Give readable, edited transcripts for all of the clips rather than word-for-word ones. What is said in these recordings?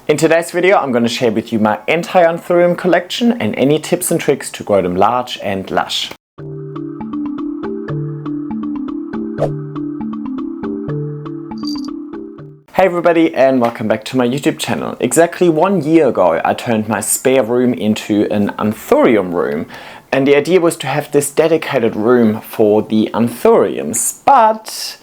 In today's video, I'm going to share with you my entire Anthurium collection and any tips and tricks to grow them large and lush. Hey everybody, and welcome back to my YouTube channel. Exactly 1 year ago I turned my spare room into an Anthurium room, and the idea was to have this dedicated room for the Anthuriums, but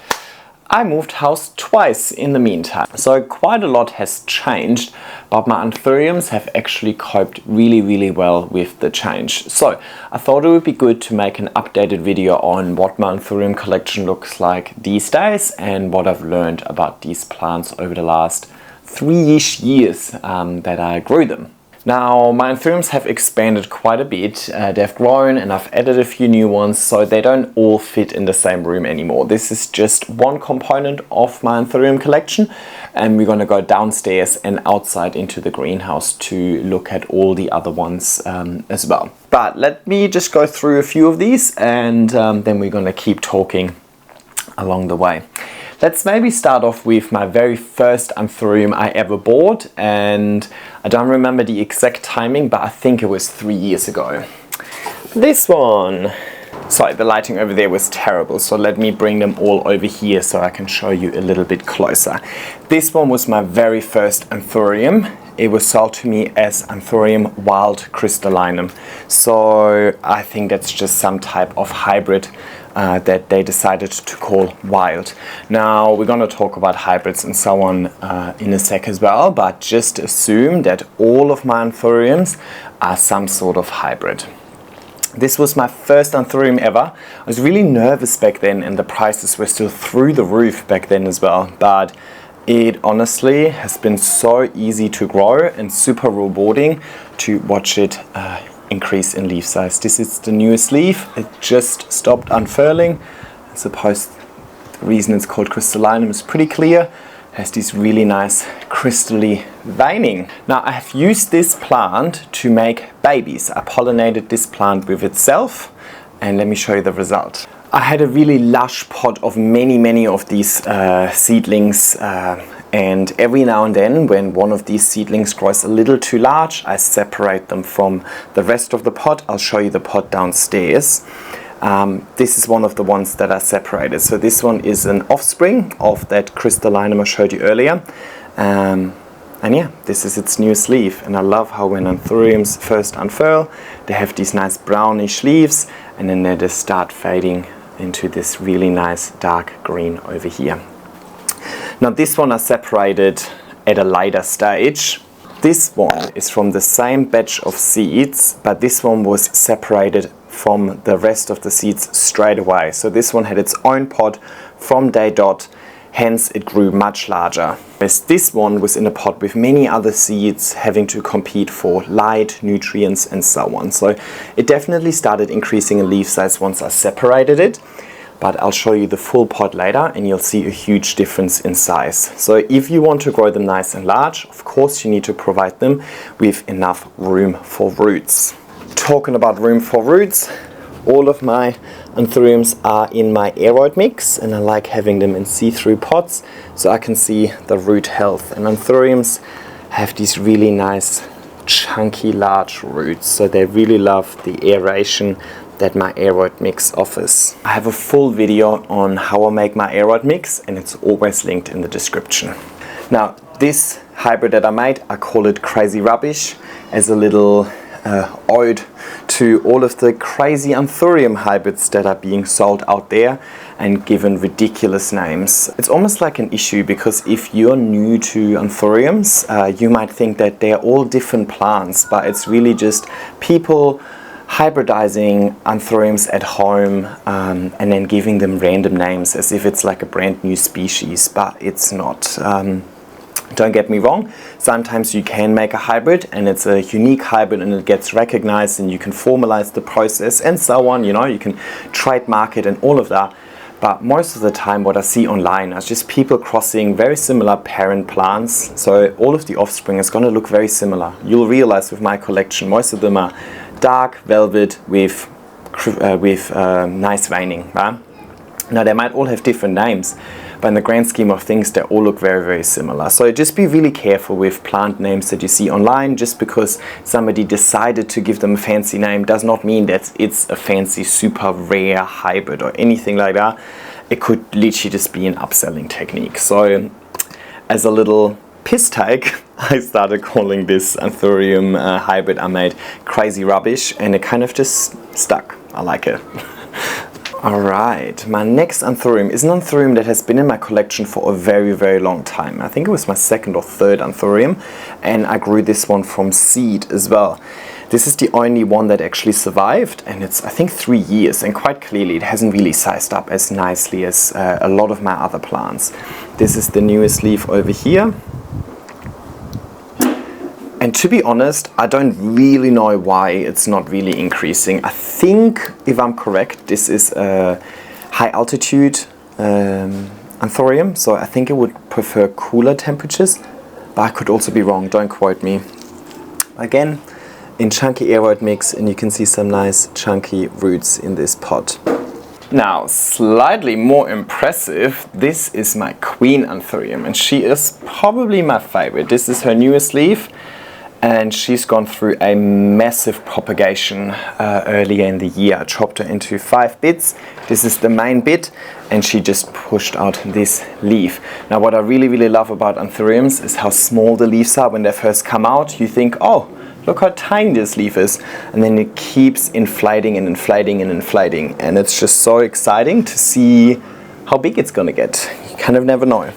I moved house twice in the meantime. So quite a lot has changed, but my Anthuriums have actually coped really well with the change. So I thought it would be good to make an updated video on what my Anthurium collection looks like these days and what I've learned about these plants over the last 3-ish years that I grew them. Now, my Anthuriums have expanded quite a bit. They've grown and I've added a few new ones, so they don't all fit in the same room anymore. This is just one component of my Anthurium collection, and we're going to go downstairs and outside into the greenhouse to look at all the other ones as well. But let me just go through a few of these, and then we're going to keep talking along the way. Let's maybe start off with my very first Anthurium I ever bought, and I don't remember the exact timing, but I think it was 3 years ago. This one. Sorry, the lighting over there was terrible, so let me bring them all over here so I can show you a little bit closer. This one was my very first Anthurium. It was sold to me as Anthurium wild crystallinum. So I think that's just some type of hybrid that they decided to call wild. Now we're going to talk about hybrids and so on in a sec as well, but just assume that all of my Anthuriums are some sort of hybrid. This was my first Anthurium ever. I was really nervous back then, and the prices were still through the roof back then as well, but it honestly has been so easy to grow and super rewarding to watch it increase in leaf size. This is the newest leaf. It just stopped unfurling. I suppose the reason it's called crystallinum is pretty clear. It has this really nice crystally veining. Now I have used this plant to make babies. I pollinated this plant with itself, and let me show you the result. I had a really lush pot of many of these seedlings, and every now and then when one of these seedlings grows a little too large, I separate them from the rest of the pot. I'll show you the pot downstairs. This is one of the ones that I separated. So this one is an offspring of that crystallinum I showed you earlier. And yeah, this is its newest leaf, and I love how when Anthuriums first unfurl, they have these nice brownish leaves, and then they just start fading into this really nice dark green over here. Now this one I separated at a later stage. This one is from the same batch of seeds, but this one was separated from the rest of the seeds straight away. So this one had its own pot from day dot, hence it grew much larger. Whereas this one was in a pot with many other seeds having to compete for light, nutrients and so on. So it definitely started increasing in leaf size once I separated it. But I'll show you the full pot later and you'll see a huge difference in size. So if you want to grow them nice and large, of course you need to provide them with enough room for roots. Talking about room for roots, all of my Anthuriums are in my aeroid mix, and I like having them in see-through pots so I can see the root health. And Anthuriums have these really nice chunky large roots, so they really love the aeration that my aeroid mix offers. I have a full video on how I make my aeroid mix, and it's always linked in the description. Now this hybrid that I made, I call it Crazy Rubbish, as a little ode to all of the crazy Anthurium hybrids that are being sold out there and given ridiculous names. It's almost like an issue, because if you're new to Anthuriums, you might think that they're all different plants, but it's really just people hybridizing Anthuriums at home and then giving them random names as if it's like a brand new species, but it's not. Don't get me wrong, sometimes you can make a hybrid and it's a unique hybrid and it gets recognized and you can formalize the process and so on, you know, you can trademark it and all of that. But most of the time what I see online is just people crossing very similar parent plants, so all of the offspring is going to look very similar. You'll realize with my collection most of them are dark velvet with nice veining. Right? Now they might all have different names, but in the grand scheme of things they all look very, very similar. So just be really careful with plant names that you see online. Just because somebody decided to give them a fancy name does not mean that it's a fancy super rare hybrid or anything like that. It could literally just be an upselling technique. So as a little piss take, I started calling this Anthurium hybrid I made Crazy Rubbish, and it kind of just stuck. I like it. Alright, my next Anthurium is an Anthurium that has been in my collection for a very, very long time. I think it was my second or third Anthurium, and I grew this one from seed as well. This is the only one that actually survived, and it's I think 3 years, and quite clearly it hasn't really sized up as nicely as a lot of my other plants. This is the newest leaf over here. And to be honest, I don't really know why it's not really increasing. I think, if I'm correct, this is a high altitude Anthurium, so I think it would prefer cooler temperatures, but I could also be wrong, don't quote me. Again, in chunky aeroid mix, and you can see some nice chunky roots in this pot. Now, slightly more impressive, this is my Queen Anthurium, and she is probably my favorite. This is her newest leaf, and she's gone through a massive propagation earlier in the year. I chopped her into 5 bits. This is the main bit, and she just pushed out this leaf. Now what I really, really love about Anthuriums is how small the leaves are. When they first come out, you think, oh, look how tiny this leaf is, and then it keeps inflating and inflating and inflating, and it's just so exciting to see how big it's gonna get. You kind of never know.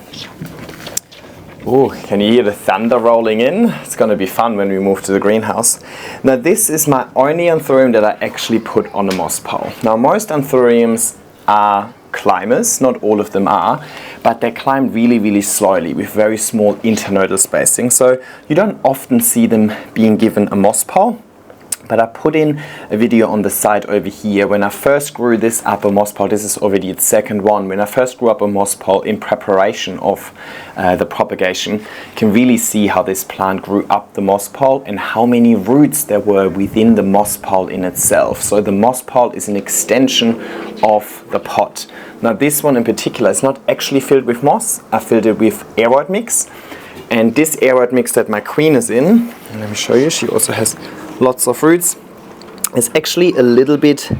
Oh, can you hear the thunder rolling in? It's going to be fun when we move to the greenhouse. Now this is my only Anthurium that I actually put on a moss pole. Now most Anthuriums are climbers, not all of them are, but they climb really, really slowly with very small internodal spacing. So you don't often see them being given a moss pole. But I put in a video on the side over here. When I first grew this up a moss pole, this is already its second one. When I first grew up a moss pole in preparation of the propagation, you can really see how this plant grew up the moss pole and how many roots there were within the moss pole in itself. So the moss pole is an extension of the pot. Now this one in particular is not actually filled with moss. I filled it with aeroid mix. And this aeroid mix that my Queen is in, and let me show you, she also has lots of roots, is actually a little bit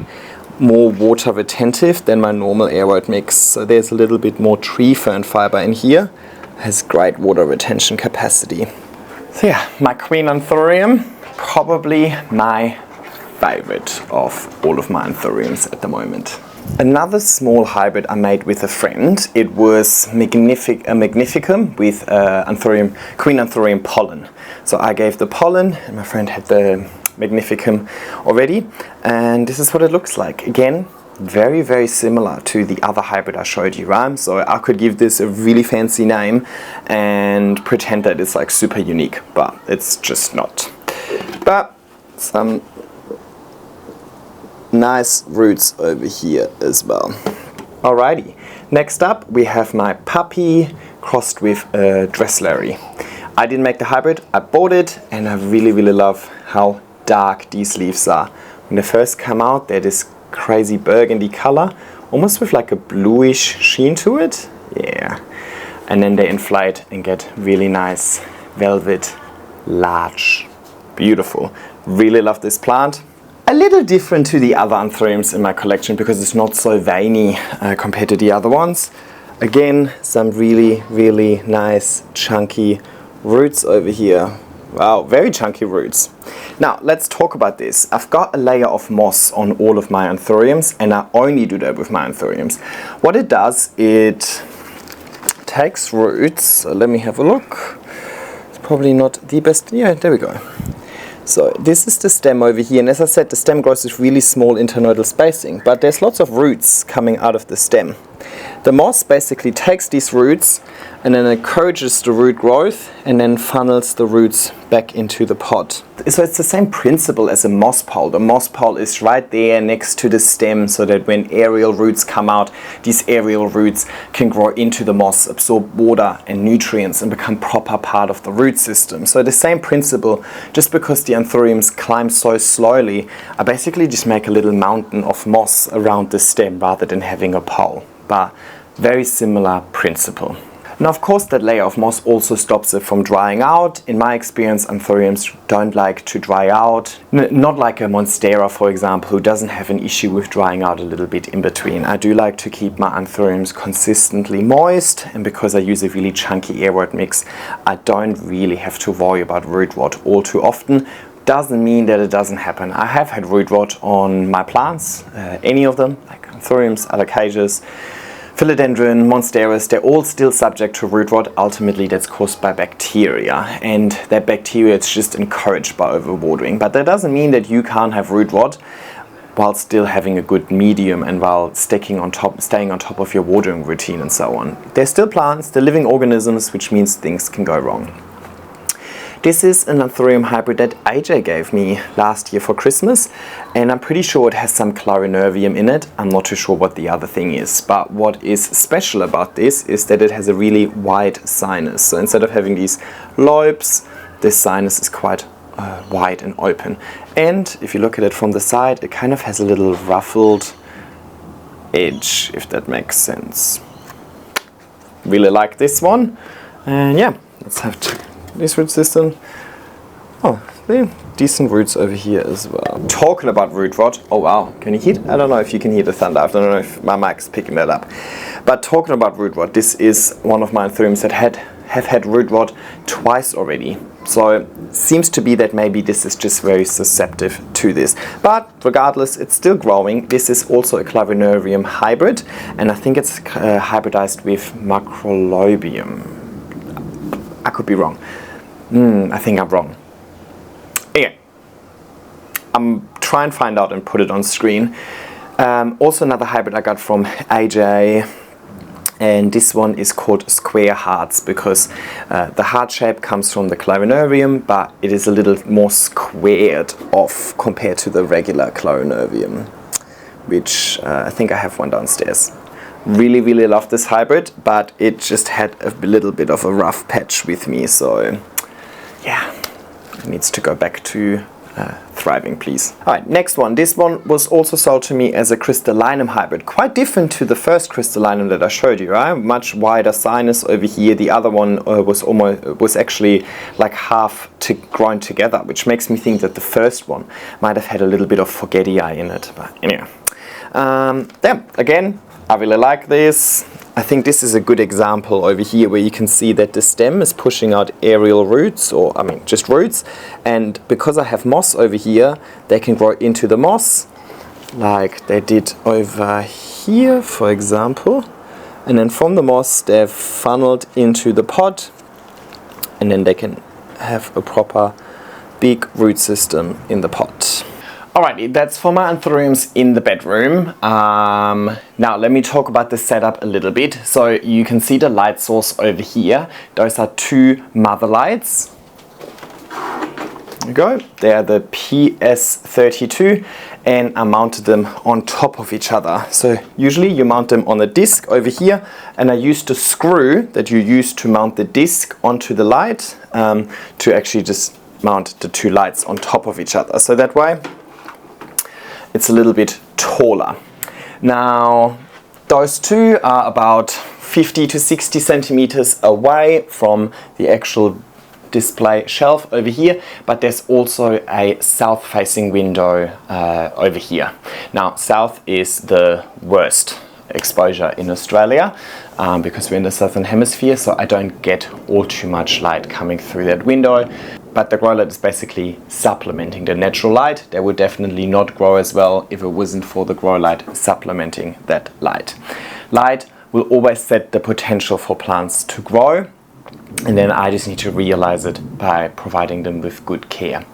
more water retentive than my normal aeroid mix. So there's a little bit more tree fern fiber in here. Has great water retention capacity. So yeah, my Queen Anthurium, probably my favorite of all of my Anthuriums at the moment. Another small hybrid I made with a friend, it was Magnificum with Queen Anthurium pollen. So I gave the pollen, and my friend had the Magnificum already, and this is what it looks like. Again, very, very similar to the other hybrid I showed you, right? So I could give this a really fancy name and pretend that it's like super unique, but it's just not. But some nice roots over here as well. Alrighty, next up we have my puppy crossed with a Dressleri. I didn't make the hybrid, I bought it, and I really, really love how dark these leaves are. When they first come out, they're this crazy burgundy color, almost with like a bluish sheen to it. Yeah, and then they inflate and get really nice velvet, large, beautiful. Really love this plant. A little different to the other Anthuriums in my collection because it's not so veiny compared to the other ones. Again, some really, really nice chunky roots over here. Wow, very chunky roots. Now, let's talk about this. I've got a layer of moss on all of my Anthuriums, and I only do that with my Anthuriums. What it does, it takes roots. So let me have a look. It's probably not the best. Yeah, there we go. So this is the stem over here, and as I said, the stem grows with really small internodal spacing, but there's lots of roots coming out of the stem. The moss basically takes these roots and then encourages the root growth and then funnels the roots back into the pot. So it's the same principle as a moss pole. The moss pole is right there next to the stem so that when aerial roots come out, these aerial roots can grow into the moss, absorb water and nutrients and become proper part of the root system. So the same principle, just because the Anthuriums climb so slowly, I basically just make a little mountain of moss around the stem rather than having a pole. But Very similar principle. Now of course that layer of moss also stops it from drying out. In my experience, Anthuriums don't like to dry out. Not like a Monstera, for example, who doesn't have an issue with drying out a little bit in between. I do like to keep my Anthuriums consistently moist, and because I use a really chunky air-rot mix, I don't really have to worry about root rot all too often. Doesn't mean that it doesn't happen. I have had root rot on my plants, any of them, like Anthuriums, Alocasias, Philodendron, Monsteras, they're all still subject to root rot. Ultimately that's caused by bacteria, and that bacteria is just encouraged by overwatering. But that doesn't mean that you can't have root rot while still having a good medium and while staying on top of your watering routine and so on. They're still plants, they're living organisms, which means things can go wrong. This is an Anthurium hybrid that AJ gave me last year for Christmas, and I'm pretty sure it has some Clarinervium in it. I'm not too sure what the other thing is, but what is special about this is that it has a really wide sinus. So instead of having these lobes, this sinus is quite wide and open. And if you look at it from the side, it kind of has a little ruffled edge, if that makes sense. Really like this one. And yeah, let's have this root system. Oh, decent roots over here as well. Talking about root rot, oh wow, can you hear it? I don't know if you can hear the thunder. I don't know if my mic's picking that up. But talking about root rot, this is one of my Anthuriums that have had root rot twice already. So it seems to be that maybe this is just very susceptible to this. But regardless, it's still growing. This is also a Clarinervium hybrid, and I think it's hybridized with Macrolobium. I could be wrong. I think I'm wrong. Anyway, I'm trying to find out and put it on screen. Also another hybrid I got from AJ, and this one is called Square Hearts because the heart shape comes from the Clarinervium, but it is a little more squared off compared to the regular Clarinervium, which I think I have one downstairs. Really, really love this hybrid, but it just had a little bit of a rough patch with me, so yeah, it needs to go back to thriving, please. Alright, next one. This one was also sold to me as a crystallinum hybrid. Quite different to the first crystallinum that I showed you, right? Much wider sinus over here. The other one was actually like half grown together, which makes me think that the first one might have had a little bit of forgetii in it. But anyway, yeah, again, I really like this. I think this is a good example over here where you can see that the stem is pushing out aerial roots, or I mean just roots, and because I have moss over here, they can grow into the moss like they did over here, for example, and then from the moss they've funneled into the pot, and then they can have a proper big root system in the pot. Alrighty, that's for my Anthuriums in the bedroom. Now let me talk about the setup a little bit. So you can see the light source over here. Those are two mother lights. There you go. They are the PS32, and I mounted them on top of each other. So usually you mount them on a disc over here, and I used a screw that you use to mount the disc onto the light to actually just mount the two lights on top of each other. So that way it's a little bit taller. Now those two are about 50 to 60 centimeters away from the actual display shelf over here, but there's also a south facing window over here. Now south is the worst exposure in Australia because we're in the southern hemisphere, so I don't get all too much light coming through that window. But the grow light is basically supplementing the natural light. They would definitely not grow as well if it wasn't for the grow light supplementing that light. Light will always set the potential for plants to grow, and then I just need to realize it by providing them with good care.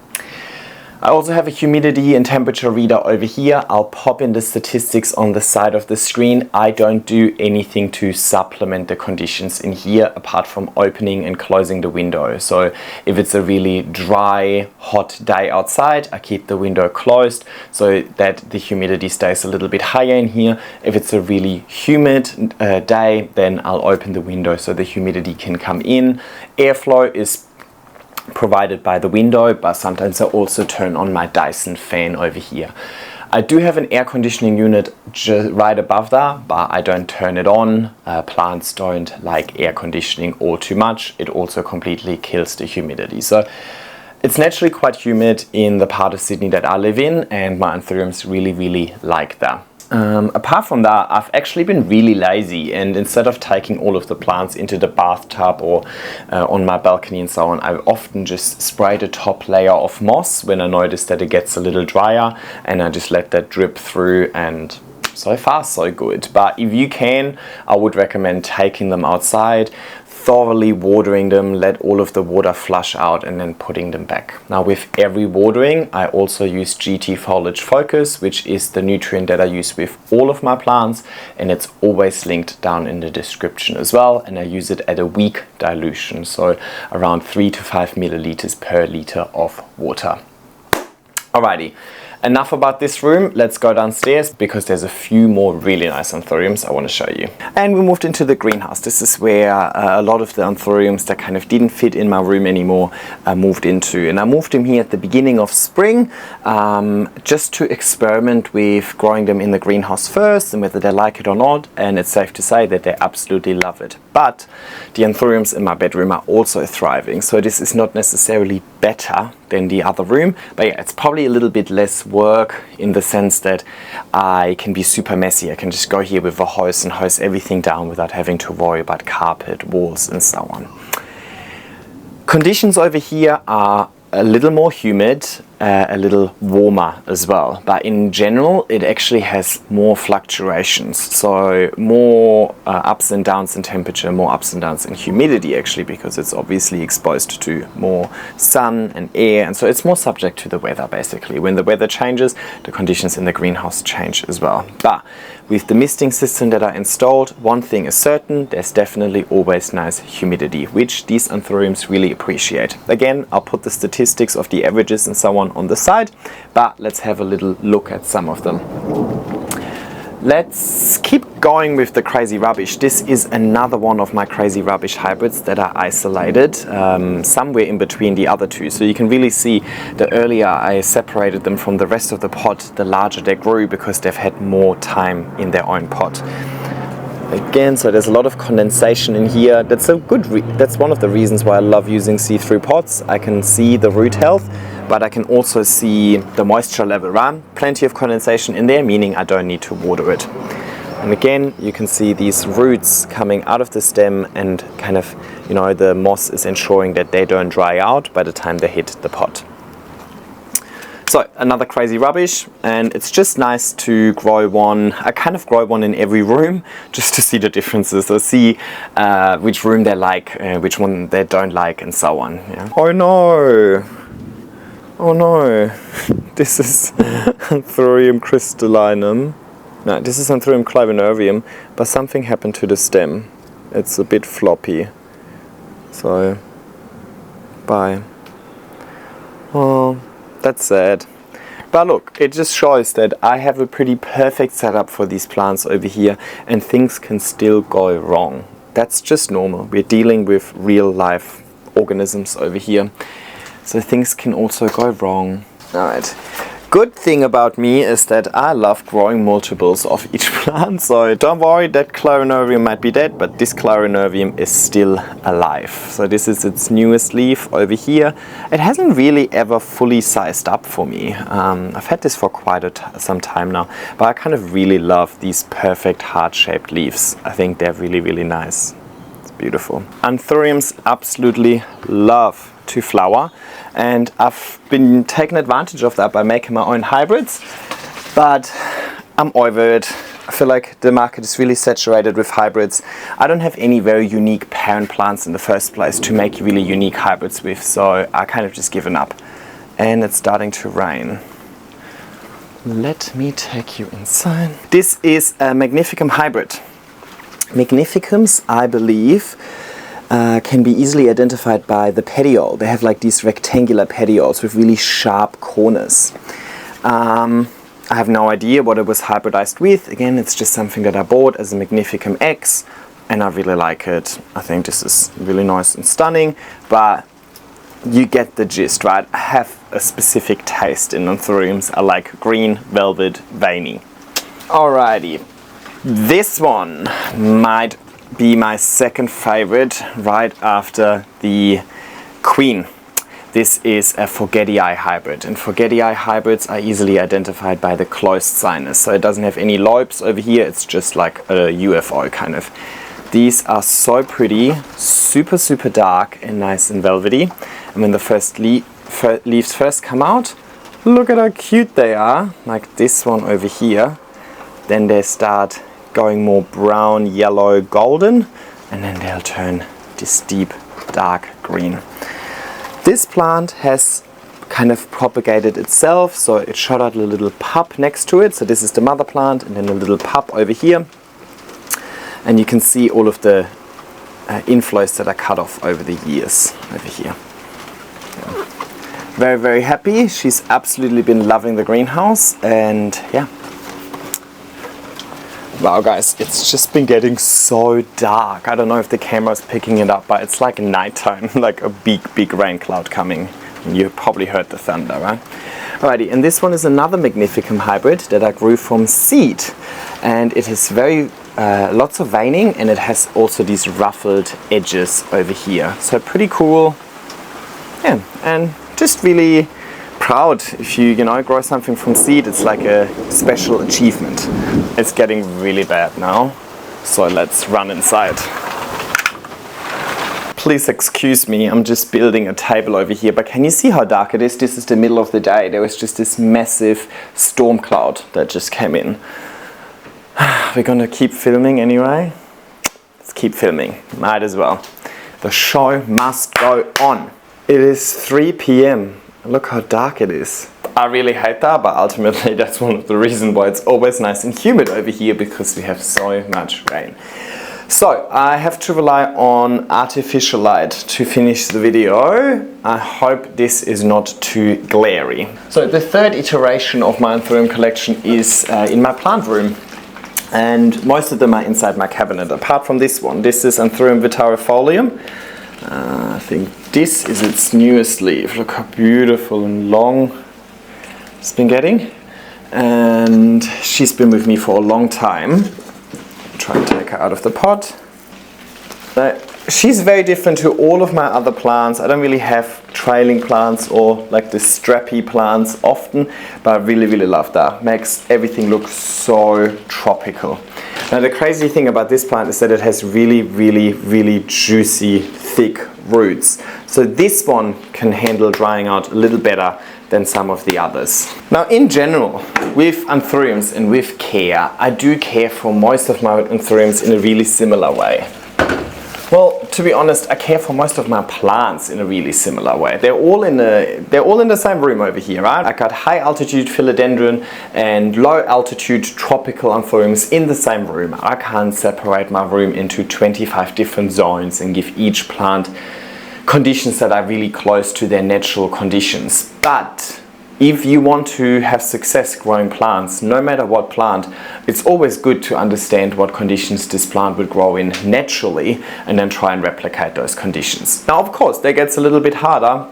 I also have a humidity and temperature reader over here. I'll pop in the statistics on the side of the screen. I don't do anything to supplement the conditions in here apart from opening and closing the window. So if it's a really dry, hot day outside, I keep the window closed so that the humidity stays a little bit higher in here. If it's a really humid day, then I'll open the window so the humidity can come in. Airflow is provided by the window, but sometimes I also turn on my Dyson fan over here. I do have an air conditioning unit just right above that, but I don't turn it on. Plants don't like air conditioning all too much. It also completely kills the humidity. So it's naturally quite humid in the part of Sydney that I live in, and my Anthuriums really like that. Apart from that, I've actually been really lazy, and instead of taking all of the plants into the bathtub or on my balcony and so on, I often just spray the top layer of moss when I notice that it gets a little drier, and I just let that drip through, and so far so good. But if you can, I would recommend taking them outside, thoroughly watering them, let all of the water flush out, and then putting them back. Now with every watering, I also use GT Foliage Focus, which is the nutrient that I use with all of my plants, and it's always linked down in the description as well, and I use it at a weak dilution, so around 3 to 5 milliliters per liter of water. Alrighty. Enough about this room, let's go downstairs because there's a few more really nice Anthuriums I want to show you. And we moved into the greenhouse. This is where a lot of the Anthuriums that kind of didn't fit in my room anymore moved into. And I moved them here at the beginning of spring just to experiment with growing them in the greenhouse first and whether they like it or not. And it's safe to say that they absolutely love it. But the Anthuriums in my bedroom are also thriving. So this is not necessarily better than the other room, but yeah, it's probably a little bit less work in the sense that I can be super messy. I can just go here with a hose and hose everything down without having to worry about carpet, walls and so on. Conditions over here are a little more humid, a little warmer as well, but in general it actually has more fluctuations, so more ups and downs in temperature, more ups and downs in humidity actually, because it's obviously exposed to more sun and air, and so it's more subject to the weather basically. When the weather changes, the conditions in the greenhouse change as well. But with the misting system that I installed, one thing is certain, there's definitely always nice humidity, which these Anthuriums really appreciate. Again, I'll put the statistics of the averages and so on the side, but let's have a little look at some of them. Let's keep going with the crazy rubbish. This is another one of my crazy rubbish hybrids that are isolated somewhere in between the other two. So you can really see the earlier I separated them from the rest of the pot, the larger they grew because they've had more time in their own pot. Again, so there's a lot of condensation in here. That's a good. That's one of the reasons why I love using see-through pots. I can see the root health, but I can also see the moisture level, right? Plenty of condensation in there, meaning I don't need to water it. And again, you can see these roots coming out of the stem and kind of, you know, the moss is ensuring that they don't dry out by the time they hit the pot. So another crazy rubbish, and it's just nice to grow one. I kind of grow one in every room just to see the differences, so see which room they like, which one they don't like, and so on. Yeah. Oh no! Oh no! This is Anthurium crystallinum. No, this is Anthurium clavinervium, but something happened to the stem. It's a bit floppy. So, bye. Oh. That's sad. But look, it just shows that I have a pretty perfect setup for these plants over here, and things can still go wrong. That's just normal. We're dealing with real life organisms over here, so things can also go wrong. Alright. Good thing about me is that I love growing multiples of each plant, so don't worry, that clarinervium might be dead, but this clarinervium is still alive. So this is its newest leaf over here. It hasn't really ever fully sized up for me. I've had this for quite some time now, but I kind of really love these perfect heart-shaped leaves. I think they're really nice. It's beautiful. Anthuriums absolutely love to flower, and I've been taking advantage of that by making my own hybrids, but I'm over it. I feel like the market is really saturated with hybrids. I don't have any very unique parent plants in the first place to make really unique hybrids with, so I kind of just given up. And it's starting to rain. Let me take you inside. This is a Magnificum hybrid. Magnificums, I believe, can be easily identified by the petiole. They have like these rectangular petioles with really sharp corners. I have no idea what it was hybridized with. Again, it's just something that I bought as a Magnificum X, and I really like it. I think this is really nice and stunning, but you get the gist, right? I have a specific taste in Anthuriums. I like green, velvet, veiny. Alrighty, this one might be my second favorite right after the Queen. This is a Forgetii hybrid, and Forgetii hybrids are easily identified by the closed sinus. So it doesn't have any lobes over here, it's just like a UFO kind of. These are so pretty, super, super dark and nice and velvety. And when the first leaves first come out, look at how cute they are, like this one over here. Then they start going more brown, yellow, golden, and then they'll turn this deep, dark green. This plant has kind of propagated itself, so it shot out a little pup next to it. So this is the mother plant, and then a little pup over here. And you can see all of the inflows that are cut off over the years over here. Yeah. Very, very happy. She's absolutely been loving the greenhouse, and yeah. Wow guys, it's just been getting so dark. I don't know if the camera's picking it up, but it's like nighttime, like a big rain cloud coming. You probably heard the thunder, right? Alrighty, and this one is another Magnificum hybrid that I grew from seed. And it has very lots of veining, and it has also these ruffled edges over here. So pretty cool. Yeah, and just really proud if you grow something from seed. It's like a special achievement. It's getting really bad now, so let's run inside. Please excuse me, I'm just building a table over here, but can you see how dark it is? This is the middle of the day. There was just this massive storm cloud that just came in. We're gonna keep filming anyway. Let's keep filming, might as well. The show must go on. It is 3 p.m. Look how dark it is. I really hate that, but ultimately that's one of the reasons why it's always nice and humid over here, because we have so much rain. So I have to rely on artificial light to finish the video. I hope this is not too glary. So the third iteration of my Anthurium collection is in my plant room. And most of them are inside my cabinet, apart from this one. This is Anthurium vitarifolium. I think this is its newest leaf. Look how beautiful and long it's been getting. And she's been with me for a long time. Try and take her out of the pot. She's very different to all of my other plants. I don't really have trailing plants or like the strappy plants often, but I really love that. Makes everything look so tropical. Now the crazy thing about this plant is that it has really juicy, thick roots. So this one can handle drying out a little better than some of the others. Now in general, with Anthuriums and with care, I do care for most of my Anthuriums in a really similar way. Well, to be honest, I care for most of my plants in a really similar way. They're all in the same room over here, right? I got high altitude philodendron and low altitude tropical Anthuriums in the same room. I can't separate my room into 25 different zones and give each plant conditions that are really close to their natural conditions. But if you want to have success growing plants, no matter what plant, it's always good to understand what conditions this plant would grow in naturally and then try and replicate those conditions. Now, of course, that gets a little bit harder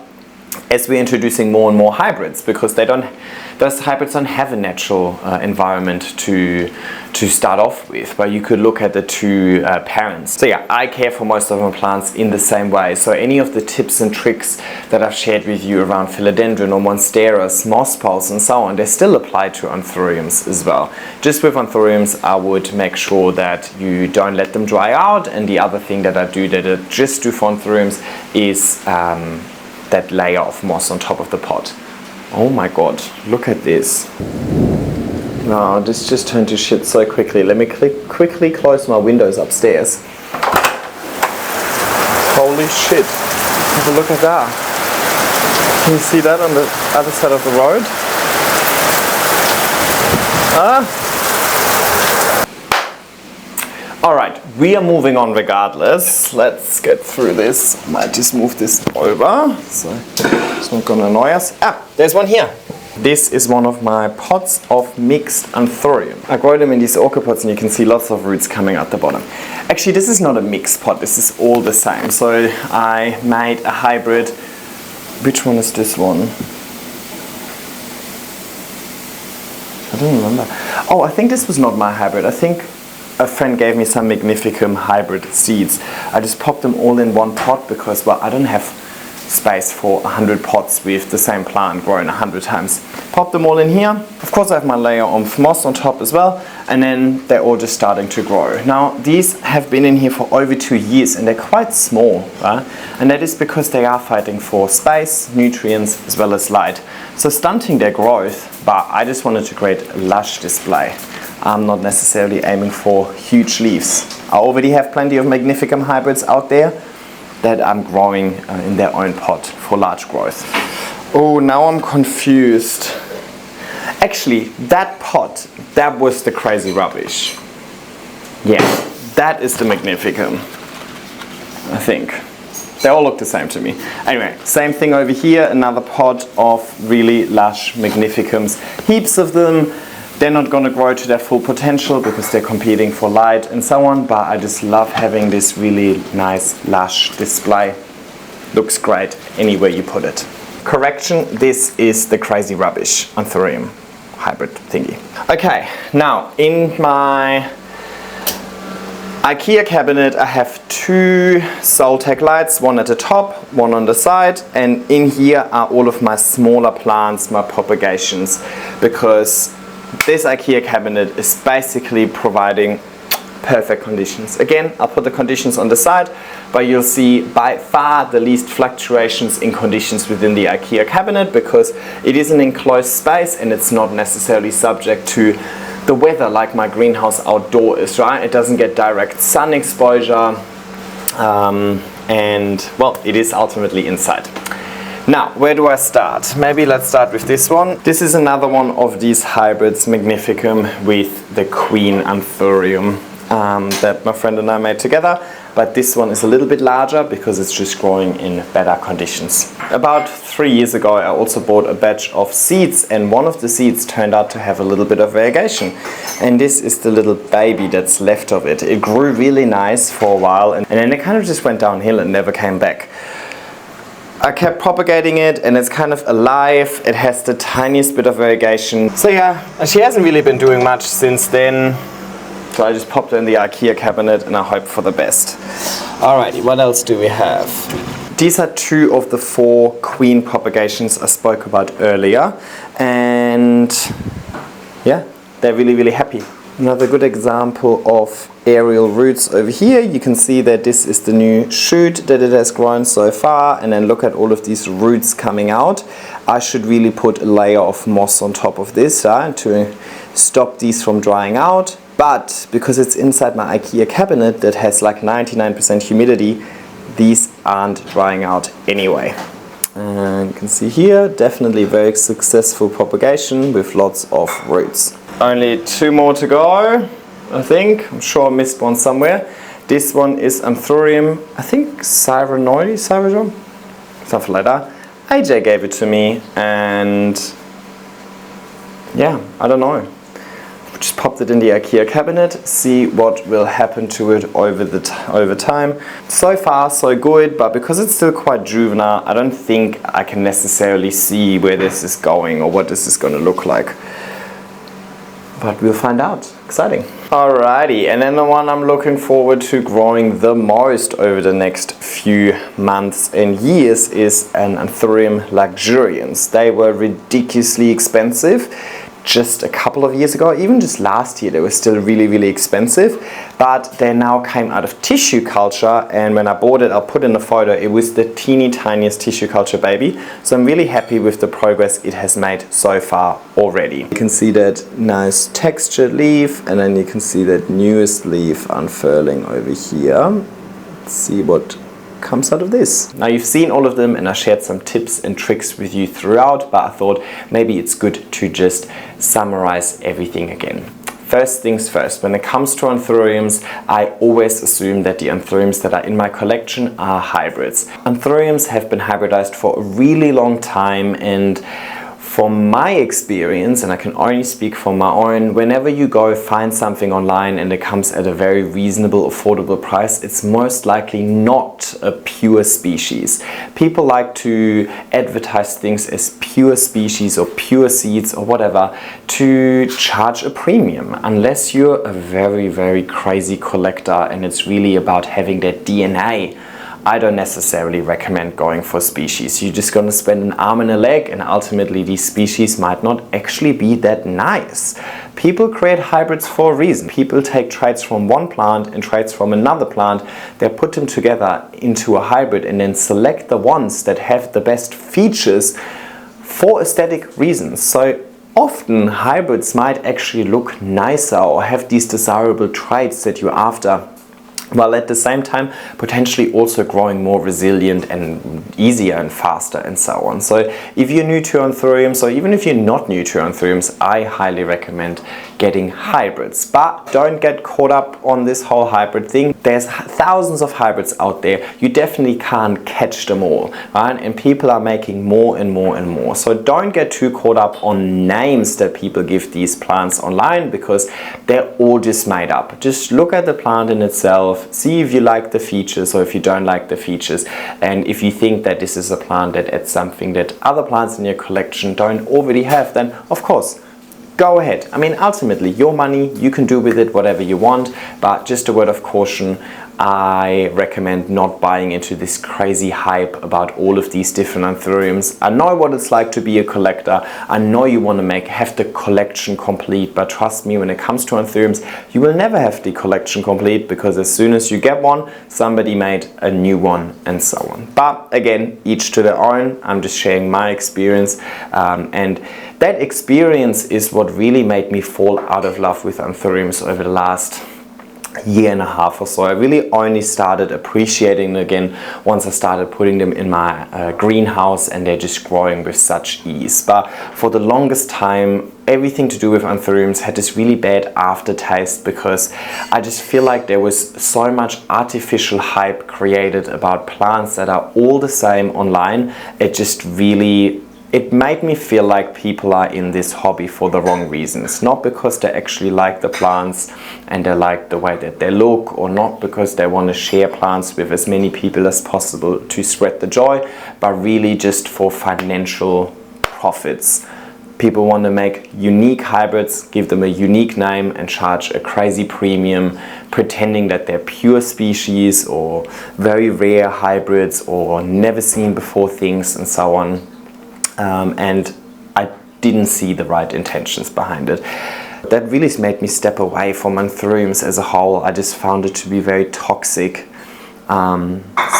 as we're introducing more and more hybrids, because those hybrids don't have a natural environment to start off with, but you could look at the two parents. So yeah, I care for most of my plants in the same way. So any of the tips and tricks that I've shared with you around philodendron or monsteras, moss poles and so on, they still apply to Anthuriums as well. Just with Anthuriums, I would make sure that you don't let them dry out, and the other thing that I just do for Anthuriums is that layer of moss on top of the pot. Oh my god, look at this. No, this just turned to shit so quickly. Let me quickly close my windows upstairs. Holy shit. Have a look at that. Can you see that on the other side of the road? Alright, we are moving on regardless. Let's get through this. I might just move this over, so it's not gonna annoy us. There's one here. This is one of my pots of mixed Anthurium. I grow them in these orchid pots and you can see lots of roots coming out the bottom. Actually, this is not a mixed pot, this is all the same. So I made a hybrid Which one is this one? I don't remember. Oh, I think this was not my hybrid. I think a friend gave me some Magnificum hybrid seeds. I just popped them all in one pot because, well, I don't have space for 100 pots with the same plant grown 100 times. Pop them all in here. Of course I have my layer of moss on top as well, and then they're all just starting to grow. Now these have been in here for over 2 years and they're quite small, right? And that is because they are fighting for space, nutrients as well as light. So stunting their growth, but I just wanted to create a lush display. I'm not necessarily aiming for huge leaves. I already have plenty of Magnificum hybrids out there that I'm growing in their own pot for large growth. Oh, now I'm confused. Actually, that pot, that was the crazy rubbish. Yeah, that is the Magnificum, I think. They all look the same to me. Anyway, same thing over here, another pot of really lush Magnificums. Heaps of them. They're not going to grow to their full potential because they're competing for light and so on, but I just love having this really nice lush display. Looks great anywhere you put it. Correction, this is the crazy rubbish Anthurium hybrid thingy. Okay, now in my IKEA cabinet I have 2 Soltech lights, one at the top, one on the side, and in here are all of my smaller plants, my propagations, because this IKEA cabinet is basically providing perfect conditions. Again, I'll put the conditions on the side, but you'll see by far the least fluctuations in conditions within the IKEA cabinet because it is an enclosed space and it's not necessarily subject to the weather like my greenhouse outdoor is, right? It doesn't get direct sun exposure and, well, it is ultimately inside. Now, where do I start? Maybe let's start with this one. This is another one of these hybrids, Magnificum, with the Queen Anthurium that my friend and I made together. But this one is a little bit larger because it's just growing in better conditions. About 3 years ago, I also bought a batch of seeds, and one of the seeds turned out to have a little bit of variegation. And this is the little baby that's left of it. It grew really nice for a while, and then it kind of just went downhill and never came back. I kept propagating it and it's kind of alive. It has the tiniest bit of variegation. So yeah, she hasn't really been doing much since then. So I just popped her in the IKEA cabinet and I hope for the best. Alrighty, what else do we have? These are 2 of the 4 queen propagations I spoke about earlier. And yeah, they're really, really happy. Another good example of aerial roots over here. You can see that this is the new shoot that it has grown so far, and then look at all of these roots coming out. I should really put a layer of moss on top of this to stop these from drying out, but because it's inside my IKEA cabinet that has like 99% humidity, these aren't drying out anyway. And you can see here, definitely very successful propagation with lots of roots. Only 2 more to go, I think. I'm sure I missed one somewhere. This one is Anthurium, I think Cyronoides, something like that. AJ gave it to me, and yeah, I don't know. Just popped it in the IKEA cabinet, see what will happen to it over time. So far so good, but because it's still quite juvenile, I don't think I can necessarily see where this is going or what this is going to look like. But we'll find out. Exciting. Alrighty, and then the one I'm looking forward to growing the most over the next few months and years is an Anthurium luxurians. They were ridiculously expensive just a couple of years ago. Even just last year they were still really, really expensive, but they now came out of tissue culture, and when I bought it, I'll put in a photo, it was the teeny tiniest tissue culture baby. So I'm really happy with the progress it has made so far already. You can see that nice textured leaf, and then you can see that newest leaf unfurling over here. Let's see what comes out of this. Now you've seen all of them and I shared some tips and tricks with you throughout, but I thought maybe it's good to just summarize everything again. First things first, when it comes to Anthuriums, I always assume that the Anthuriums that are in my collection are hybrids. Anthuriums have been hybridized for a really long time, and from my experience, and I can only speak from my own, whenever you go find something online and it comes at a very reasonable, affordable price, it's most likely not a pure species. People like to advertise things as pure species or pure seeds or whatever to charge a premium, unless you're a very, very crazy collector and it's really about having that DNA. I don't necessarily recommend going for species. You're just going to spend an arm and a leg, and ultimately these species might not actually be that nice. People create hybrids for a reason. People take traits from one plant and traits from another plant. They put them together into a hybrid and then select the ones that have the best features for aesthetic reasons. So often hybrids might actually look nicer or have these desirable traits that you're after, while at the same time potentially also growing more resilient and easier and faster and so on. So if you're new to Anthuriums, or even if you're not new to Anthuriums, I highly recommend getting hybrids. But don't get caught up on this whole hybrid thing. There's thousands of hybrids out there. You definitely can't catch them all, right? And people are making more and more and more. So don't get too caught up on names that people give these plants online, because they're all just made up. Just look at the plant in itself, see if you like the features or if you don't like the features, and if you think that this is a plant that adds something that other plants in your collection don't already have, then of course go ahead. I mean, ultimately your money, you can do with it whatever you want, but just a word of caution, I recommend not buying into this crazy hype about all of these different Anthuriums. I know what it's like to be a collector. I know you want to have the collection complete, but trust me, when it comes to Anthuriums, you will never have the collection complete, because as soon as you get one, somebody made a new one and so on. But again, each to their own. I'm just sharing my experience, and that experience is what really made me fall out of love with Anthuriums over the last year and a half or so. I really only started appreciating them again once I started putting them in my greenhouse, and they're just growing with such ease. But for the longest time, everything to do with Anthuriums had this really bad aftertaste, because I just feel like there was so much artificial hype created about plants that are all the same online. It made me feel like people are in this hobby for the wrong reasons. Not because they actually like the plants and they like the way that they look, or not because they want to share plants with as many people as possible to spread the joy, but really just for financial profits. People want to make unique hybrids, give them a unique name and charge a crazy premium, pretending that they're pure species or very rare hybrids or never seen before things and so on. And I didn't see the right intentions behind it. That really made me step away from Anthuriums as a whole. I just found it to be very toxic,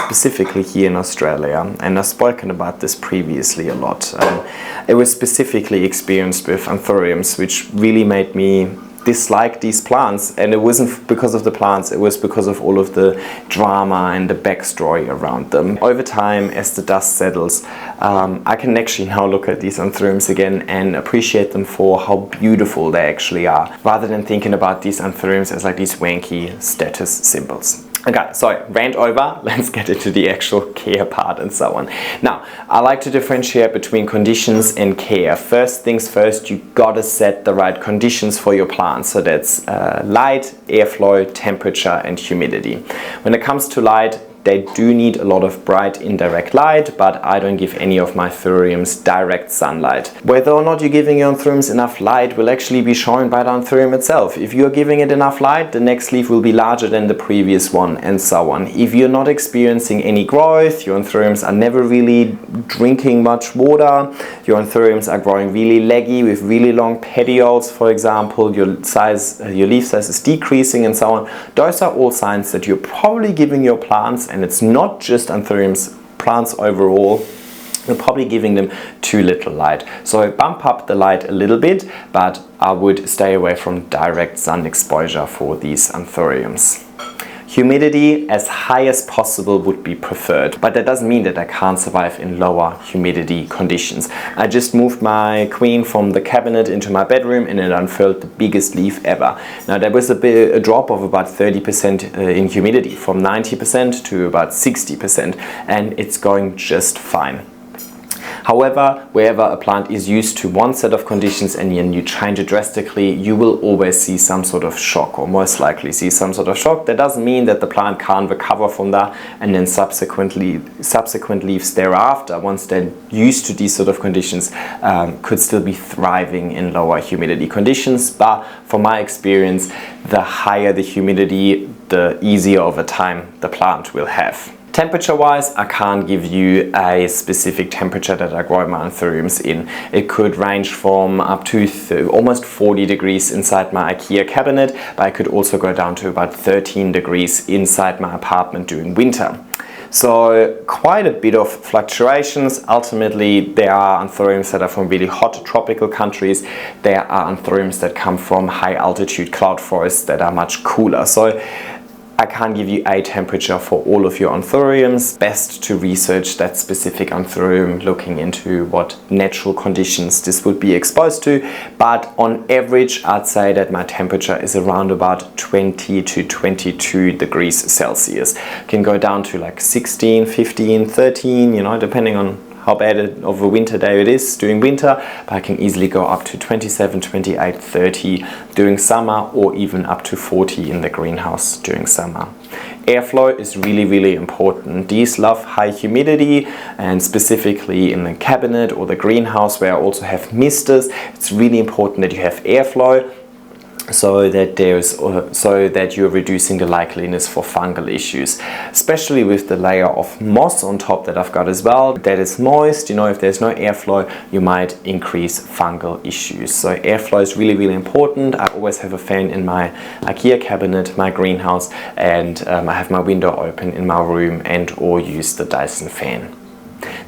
specifically here in Australia, and I've spoken about this previously a lot. It was specifically experienced with Anthuriums, which really made me dislike these plants, and it wasn't because of the plants, it was because of all of the drama and the backstory around them. Over time, as the dust settles, I can actually now look at these Anthuriums again and appreciate them for how beautiful they actually are, rather than thinking about these Anthuriums as like these wanky status symbols. Okay, so rant over, let's get into the actual care part and so on. Now, I like to differentiate between conditions and care. First things first, you gotta set the right conditions for your plants. So that's light, airflow, temperature, and humidity. When it comes to light, they do need a lot of bright indirect light, but I don't give any of my Anthuriums direct sunlight. Whether or not you're giving your Anthuriums enough light will actually be shown by the Anthurium itself. If you're giving it enough light, the next leaf will be larger than the previous one, and so on. If you're not experiencing any growth, your Anthuriums are never really drinking much water, your Anthuriums are growing really leggy with really long petioles, for example, your leaf size is decreasing and so on, those are all signs that you're probably giving your plants, and it's not just Anthuriums, plants overall, you're probably giving them too little light. So bump up the light a little bit, but I would stay away from direct sun exposure for these Anthuriums. Humidity as high as possible would be preferred, but that doesn't mean that I can't survive in lower humidity conditions. I just moved my queen from the cabinet into my bedroom and it unfurled the biggest leaf ever. Now there was a drop of about 30% in humidity, from 90% to about 60%, and it's going just fine. However, wherever a plant is used to one set of conditions and then you change it drastically, you will always see some sort of shock, or most likely see some sort of shock. That doesn't mean that the plant can't recover from that and then subsequent leaves thereafter, once they're used to these sort of conditions, could still be thriving in lower humidity conditions. But from my experience, the higher the humidity, the easier over time the plant will have. Temperature wise, I can't give you a specific temperature that I grow my Anthuriums in. It could range from up to almost 40 degrees inside my IKEA cabinet, but I could also go down to about 13 degrees inside my apartment during winter. So quite a bit of fluctuations. Ultimately, there are Anthuriums that are from really hot tropical countries. There are Anthuriums that come from high altitude cloud forests that are much cooler. So I can't give you a temperature for all of your Anthuriums. Best to research that specific Anthurium, looking into what natural conditions this would be exposed to. But on average, I'd say that my temperature is around about 20 to 22 degrees Celsius. Can go down to like 16, 15, 13, you know, depending on how bad of a winter day it is during winter, but I can easily go up to 27, 28, 30 during summer, or even up to 40 in the greenhouse during summer. Airflow is really, really important. These love high humidity, and specifically in the cabinet or the greenhouse where I also have misters, it's really important that you have airflow, so that you're reducing the likeliness for fungal issues, especially with the layer of moss on top that I've got as well. That is moist, you know, if there's no airflow, you might increase fungal issues. So airflow is really, really important. I always have a fan in my IKEA cabinet, my greenhouse, and I have my window open in my room and or use the Dyson fan.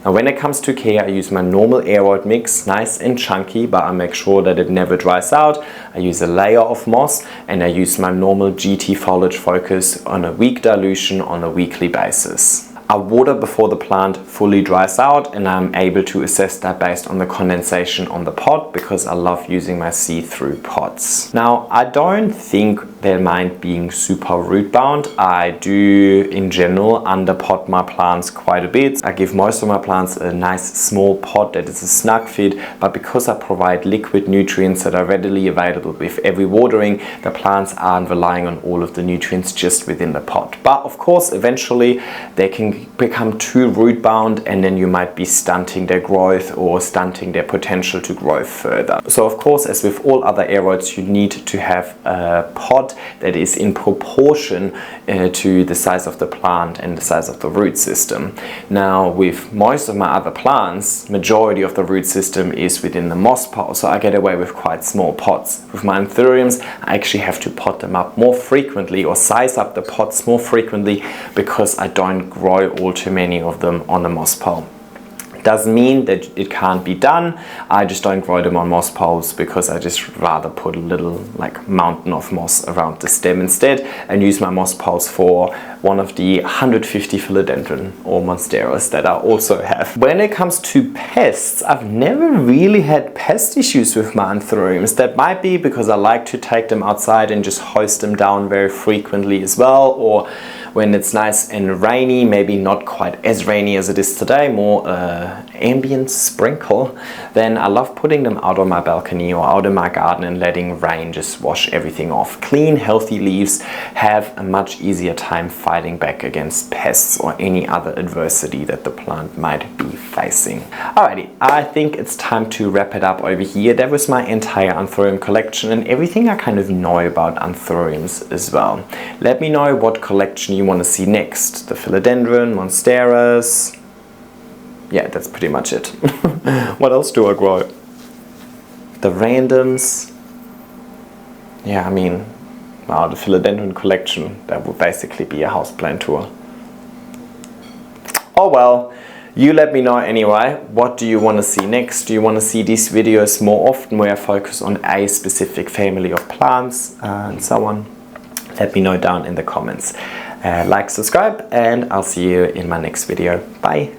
Now when it comes to care, I use my normal aeroid mix, nice and chunky, but I make sure that it never dries out. I use a layer of moss, and I use my normal GT Foliage Focus on a week dilution on a weekly basis. I water before the plant fully dries out, and I'm able to assess that based on the condensation on the pot, because I love using my see-through pots. Now I don't think they mind being super root bound. I do in general underpot my plants quite a bit. I give most of my plants a nice small pot that is a snug fit, but because I provide liquid nutrients that are readily available with every watering, the plants aren't relying on all of the nutrients just within the pot. But of course eventually they can become too root bound, and then you might be stunting their growth or stunting their potential to grow further. So of course, as with all other aeroids, you need to have a pot that is in proportion to the size of the plant and the size of the root system. Now with most of my other plants, majority of the root system is within the moss pile, so I get away with quite small pots. With my Anthuriums, I actually have to pot them up more frequently or size up the pots more frequently, because I don't grow all too many of them on a moss pile. Doesn't mean that it can't be done. I just don't grow them on moss piles, because I just rather put a little like mountain of moss around the stem instead, and use my moss piles for one of the 150 philodendron or monsteras that I also have. When it comes to pests, I've never really had pest issues with my Anthuriums. That might be because I like to take them outside and just hose them down very frequently as well, or when it's nice and rainy, maybe not quite as rainy as it is today, more ambient sprinkle, then I love putting them out on my balcony or out in my garden and letting rain just wash everything off. Clean, healthy leaves have a much easier time fighting back against pests or any other adversity that the plant might be facing. Alrighty, I think it's time to wrap it up over here. That was my entire Anthurium collection and everything I kind of know about Anthuriums as well. Let me know what collection you want to see next. The philodendron, monsteras. Yeah, that's pretty much it. What else do I grow? The randoms. Yeah, I mean, wow, the philodendron collection, that would basically be a houseplant tour. Oh well, you let me know anyway. What do you want to see next? Do you want to see these videos more often where I focus on a specific family of plants and so on? Let me know down in the comments. Like, subscribe, and I'll see you in my next video. Bye!